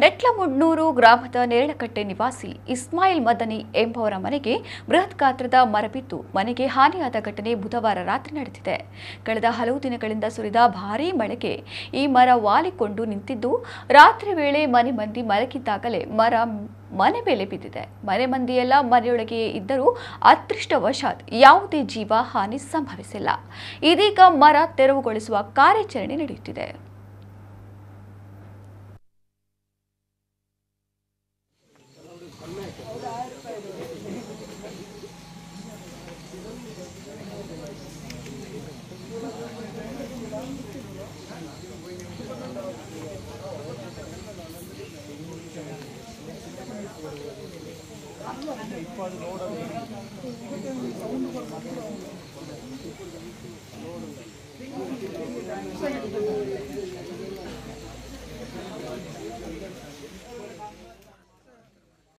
ನೆಟ್ಲಮುಡ್ನೂರು ಗ್ರಾಮದ ನೇರಳಕಟ್ಟೆ ನಿವಾಸಿ ಇಸ್ಮಾಯಿಲ್ ಮದನಿ ಎಂಬುವರ ಮನೆಗೆ ಬೃಹತ್ ಗಾತ್ರದ ಮರ ಬಿದ್ದು ಮನೆಗೆ ಹಾನಿಯಾದ ಘಟನೆ ಬುಧವಾರ ರಾತ್ರಿ ನಡೆದಿದೆ. ಕಳೆದ ಹಲವು ದಿನಗಳಿಂದ ಸುರಿದ ಭಾರೀ ಮಳೆಗೆ ಈ ಮರ ವಾಲಿಕೊಂಡು ನಿಂತಿದ್ದು, ರಾತ್ರಿ ವೇಳೆ ಮನೆ ಮಂದಿ ಮಲಗಿದ್ದಾಗಲೇ ಮರ ಮನೆ ಮೇಲೆ ಬಿದ್ದಿದೆ. ಮನೆ ಮಂದಿಯೆಲ್ಲ ಮನೆಯೊಳಗೆಯೇ ಇದ್ದರೂ ಅದೃಷ್ಟವಶಾತ್ ಯಾವುದೇ ಜೀವ ಹಾನಿ ಸಂಭವಿಸಿಲ್ಲ. ಇದೀಗ ಮರ ತೆರವುಗೊಳಿಸುವ ಕಾರ್ಯಾಚರಣೆ ನಡೆಯುತ್ತಿದೆ.